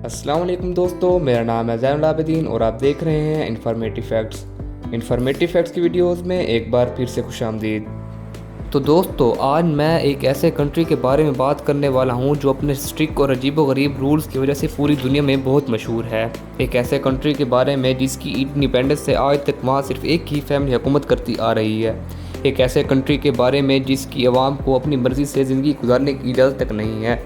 अस्सलाम वालेकुम दोस्तों, मेरा नाम है ज़ैनुल आबिदीन और आप देख रहे हैं इन्फॉर्मेटिव फैक्ट्स की वीडियोस में एक बार फिर से खुशामदीद। तो दोस्तों, आज मैं एक ऐसे कंट्री के बारे में बात करने वाला हूं जो अपने स्ट्रिक्ट और अजीबोगरीब रूल्स की वजह से पूरी दुनिया में बहुत मशहूर है। एक ऐसे कंट्री के बारे में जिसकी इंडिपेंडेंस से आज तक वहाँ सिर्फ एक ही फैमिली हुकूमत करती आ रही है। एक ऐसे कंट्री के बारे में जिसकी आवाम को अपनी मर्ज़ी से ज़िंदगी गुजारने की इजाज़त तक नहीं है।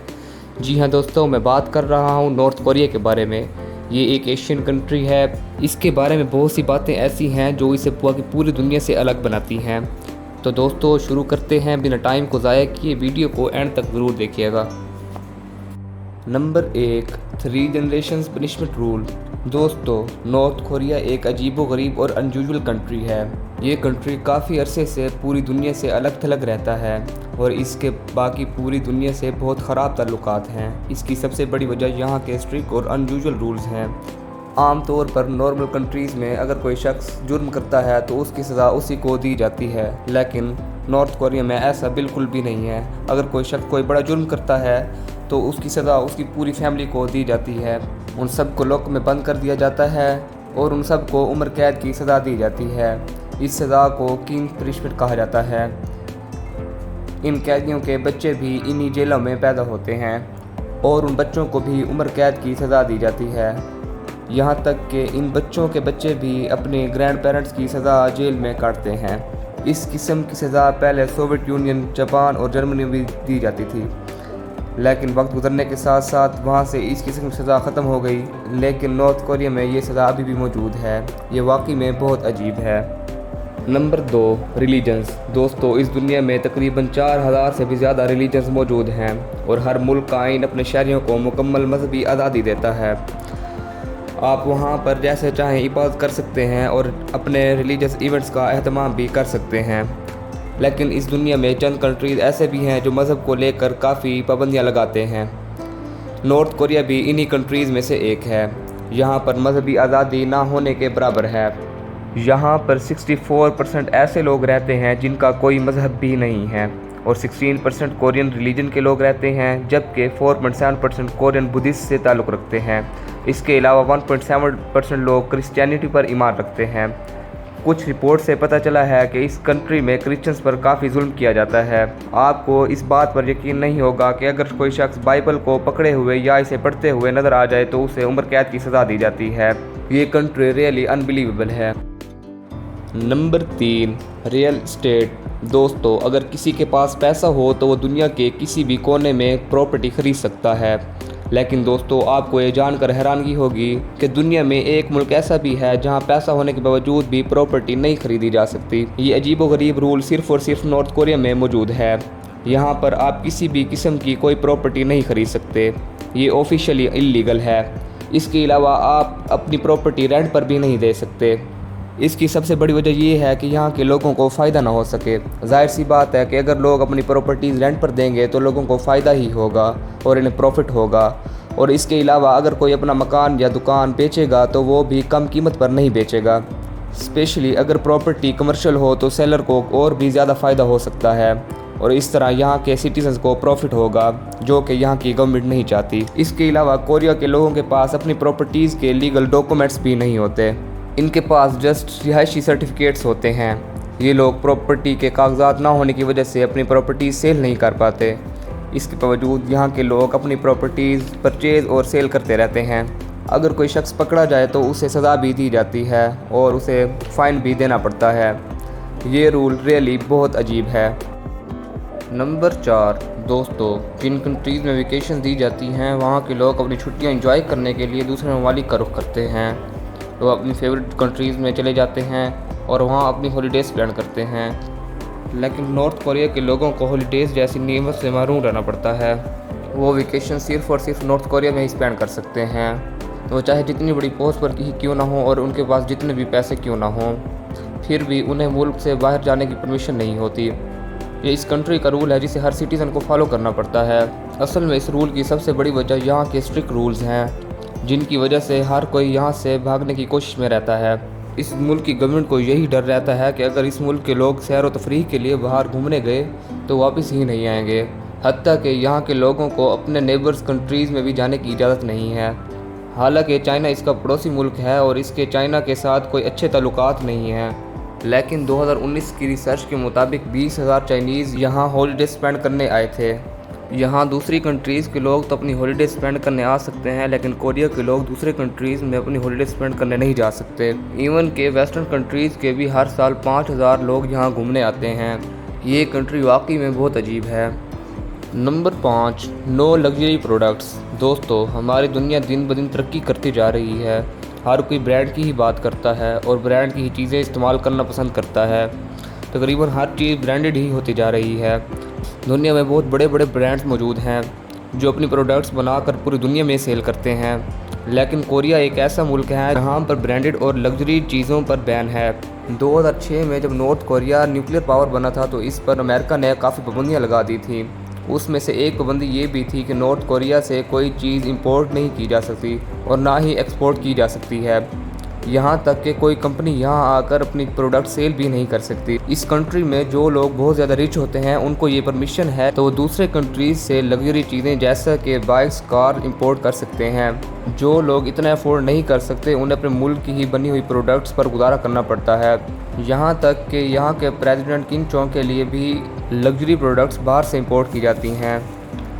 जी हाँ दोस्तों, मैं बात कर रहा हूँ नॉर्थ कोरिया के बारे में। ये एक एशियन कंट्री है। इसके बारे में बहुत सी बातें ऐसी हैं जो इसे पूरी दुनिया से अलग बनाती हैं। तो दोस्तों शुरू करते हैं बिना टाइम को ज़ाया किए। वीडियो को एंड तक ज़रूर देखिएगा। Number 1, 3 generations punishment rule. दोस्तों, नॉर्थ कोरिया एक अजीबोगरीब और अनयूजुअल कंट्री है। ये कंट्री काफ़ी अरसे से पूरी दुनिया से अलग थलग रहता है और इसके बाकी पूरी दुनिया से बहुत ख़राब ताल्लुकात हैं। इसकी सबसे बड़ी वजह यहाँ के स्ट्रिक्ट और अनयूजुअल रूल्स हैं। आम तौर पर नॉर्मल कंट्रीज़ में अगर कोई शख्स जुर्म करता है तो उसकी सज़ा उसी को दी जाती है, लेकिन नॉर्थ कोरिया में ऐसा बिल्कुल भी नहीं है। अगर कोई शख्स कोई बड़ा जुर्म करता है तो उसकी सज़ा उसकी पूरी फैमिली को दी जाती है। उन सब को लॉक में बंद कर दिया जाता है और उन सब को उम्र कैद की सज़ा दी जाती है। इस सज़ा को किंग पनिशमेंट कहा जाता है। इन कैदियों के बच्चे भी इन्हीं जेलों में पैदा होते हैं और उन बच्चों को भी उम्र कैद की सज़ा दी जाती है। यहाँ तक कि इन बच्चों के बच्चे भी अपने ग्रैंड पेरेंट्स की सज़ा जेल में काटते हैं। इस किस्म की सज़ा पहले सोवियत यूनियन, जापान और जर्मनी में भी दी जाती थी, लेकिन वक्त गुजरने के साथ साथ वहाँ से इस किस्म की सज़ा ख़त्म हो गई। लेकिन नॉर्थ कोरिया में ये सज़ा अभी भी मौजूद है। ये वाकई में बहुत अजीब है। Number 2, religions. दोस्तों, इस दुनिया में तकरीबन 4000 से भी ज़्यादा रिलीजन्स मौजूद हैं और हर मुल्क का आइन अपने शहरियों को मुकम्मल मजहबी आज़ादी देता है। आप वहाँ पर जैसे चाहें इबादत कर सकते हैं और अपने रिलीजियस इवेंट्स का अहतमाम भी कर सकते हैं। लेकिन इस दुनिया में चंद कंट्रीज़ ऐसे भी हैं जो मज़हब को लेकर काफ़ी पाबंदियाँ लगाते हैं। नॉर्थ कोरिया भी इन्हीं कंट्रीज़ में से एक है। यहाँ पर मजहबी आज़ादी ना होने के बराबर है। यहाँ पर 64% ऐसे लोग रहते हैं जिनका कोई मज़हब भी नहीं है और 16% कोरियन रिलीजन के लोग रहते हैं, जबकि 4.7% कोरियन बुद्धिस्ट से ताल्लुक़ रखते हैं। इसके अलावा 1.7% लोग क्रिश्चियनिटी पर ईमान रखते हैं। कुछ रिपोर्ट से पता चला है कि इस कंट्री में क्रिश्चियंस पर काफ़ी जुल्म किया जाता है। आपको इस बात पर यकीन नहीं होगा कि अगर कोई शख्स बाइबल को पकड़े हुए या इसे पढ़ते हुए नज़र आ जाए तो उसे उम्र कैद की सज़ा दी जाती है। ये कंट्री रियली अनबिलीवेबल है। Number 3, real estate. दोस्तों, अगर किसी के पास पैसा हो तो वो दुनिया के किसी भी कोने में प्रॉपर्टी खरीद सकता है। लेकिन दोस्तों, आपको ये जानकर हैरानगी होगी कि दुनिया में एक मुल्क ऐसा भी है जहां पैसा होने के बावजूद भी प्रॉपर्टी नहीं खरीदी जा सकती। ये अजीबोगरीब रूल सिर्फ़ और सिर्फ नॉर्थ कोरिया में मौजूद है। यहाँ पर आप किसी भी किस्म की कोई प्रॉपर्टी नहीं खरीद सकते। ये ऑफिशियली इल्लीगल है। इसके अलावा आप अपनी प्रॉपर्टी रेंट पर भी नहीं दे सकते। इसकी सबसे बड़ी वजह ये है कि यहाँ के लोगों को फ़ायदा ना हो सके। जाहिर सी बात है कि अगर लोग अपनी प्रॉपर्टीज़ रेंट पर देंगे तो लोगों को फ़ायदा ही होगा और इन्हें प्रॉफिट होगा। और इसके अलावा अगर कोई अपना मकान या दुकान बेचेगा तो वो भी कम कीमत पर नहीं बेचेगा। स्पेशली अगर प्रॉपर्टी कमर्शियल हो तो सेलर को और भी ज़्यादा फ़ायदा हो सकता है और इस तरह यहाँ के सिटीजन्स को प्रॉफिट होगा, जो कि यहाँ की गवर्नमेंट नहीं चाहती। इसके अलावा कोरिया के लोगों के पास अपनी प्रॉपर्टीज़ के लीगल डॉक्यूमेंट्स भी नहीं होते। इनके पास जस्ट रिहायशी सर्टिफिकेट्स होते हैं। ये लोग प्रॉपर्टी के कागजात ना होने की वजह से अपनी प्रॉपर्टी सेल नहीं कर पाते। इसके बावजूद यहाँ के लोग अपनी प्रॉपर्टीज़ परचेज़ और सेल करते रहते हैं। अगर कोई शख्स पकड़ा जाए तो उसे सज़ा भी दी जाती है और उसे फ़ाइन भी देना पड़ता है। ये रूल रियली बहुत अजीब है। नंबर 4, दोस्तों, जिन कंट्रीज़ में वेकेशन दी जाती हैं वहाँ के लोग अपनी छुट्टियाँ एंजॉय करने के लिए दूसरे ममालिक का रुख करते हैं। वो अपनी फेवरेट कंट्रीज़ में चले जाते हैं और वहाँ अपनी हॉलीडेज़ प्लान करते हैं। लेकिन नॉर्थ कोरिया के लोगों को हॉलीडेज़ जैसी नेमत से महरूम रहना पड़ता है। वो वेकेशन सिर्फ़ और सिर्फ नॉर्थ कोरिया में ही स्पेंड कर सकते हैं। वो चाहे जितनी बड़ी पोस्ट पर ही क्यों ना हो और उनके पास जितने भी पैसे क्यों ना हों, फिर भी उन्हें मुल्क से बाहर जाने की परमिशन नहीं होती। ये इस कंट्री का रूल है जिसे हर सिटीज़न को फॉलो करना पड़ता है। असल में इस रूल की सबसे बड़ी वजह यहाँ के स्ट्रिक्ट रूल्स हैं, जिनकी वजह से हर कोई यहाँ से भागने की कोशिश में रहता है। इस मुल्क की गवर्नमेंट को यही डर रहता है कि अगर इस मुल्क के लोग सैर व तफरीह के लिए बाहर घूमने गए तो वापस ही नहीं आएंगे। हत्ता कि यहाँ के लोगों को अपने नेबर्स कंट्रीज़ में भी जाने की इजाज़त नहीं है। हालांकि चाइना इसका पड़ोसी मुल्क है और इसके चाइना के साथ कोई अच्छे ताल्लुकात नहीं हैं, लेकिन 2019 की रिसर्च के मुताबिक 20,000 चाइनीज़ यहाँ हॉलीडे स्पेंड करने आए थे। यहाँ दूसरी कंट्रीज़ के लोग तो अपनी हॉलीडे स्पेंड करने आ सकते हैं, लेकिन कोरिया के लोग दूसरे कंट्रीज़ में अपनी हॉलीडे स्पेंड करने नहीं जा सकते। इवन के वेस्टर्न कंट्रीज़ के भी हर साल 5,000 लोग यहाँ घूमने आते हैं। ये कंट्री वाकई में बहुत अजीब है। Number 5, no luxury products. दोस्तों, हमारी दुनिया दिन ब दिन तरक्की करती जा रही है। हर कोई ब्रांड की ही बात करता है और ब्रांड की ही चीज़ें इस्तेमाल करना पसंद करता है। तकरीबन हर चीज़ ब्रांडेड ही होती जा रही है। दुनिया में बहुत बड़े बड़े ब्रांड्स मौजूद हैं जो अपनी प्रोडक्ट्स बनाकर पूरी दुनिया में सेल करते हैं, लेकिन कोरिया एक ऐसा मुल्क है जहाँ पर ब्रांडेड और लग्जरी चीज़ों पर बैन है। 2006 में जब नॉर्थ कोरिया न्यूक्लियर पावर बना था तो इस पर अमेरिका ने काफ़ी पाबंदियाँ लगा दी थी। उसमें से एक पाबंदी ये भी थी कि नॉर्थ कोरिया से कोई चीज़ इंपोर्ट नहीं की जा सकती और ना ही एक्सपोर्ट की जा सकती है। यहाँ तक कि कोई कंपनी यहाँ आकर अपनी प्रोडक्ट सेल भी नहीं कर सकती। इस कंट्री में जो लोग बहुत ज़्यादा रिच होते हैं उनको ये परमिशन है, तो वो दूसरे कंट्रीज़ से लग्जरी चीज़ें जैसे कि बाइक्स, कार इंपोर्ट कर सकते हैं। जो लोग इतना अफोर्ड नहीं कर सकते उन्हें अपने मुल्क की ही बनी हुई प्रोडक्ट्स पर गुजारा करना पड़ता है। यहाँ तक कि यहाँ के प्रेसिडेंट किम जोंग के लिए भी लग्जरी प्रोडक्ट्स बाहर से इंपोर्ट की जाती हैं।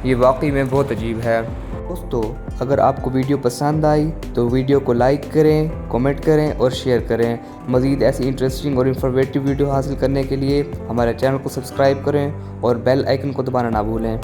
ये वाकई में बहुत अजीब है। दोस्तों, अगर आपको वीडियो पसंद आई तो वीडियो को लाइक करें, कमेंट करें और शेयर करें। मज़ीद ऐसी इंटरेस्टिंग और इन्फॉर्मेटिव वीडियो हासिल करने के लिए हमारे चैनल को सब्सक्राइब करें और बेल आइकन को दबाना ना भूलें।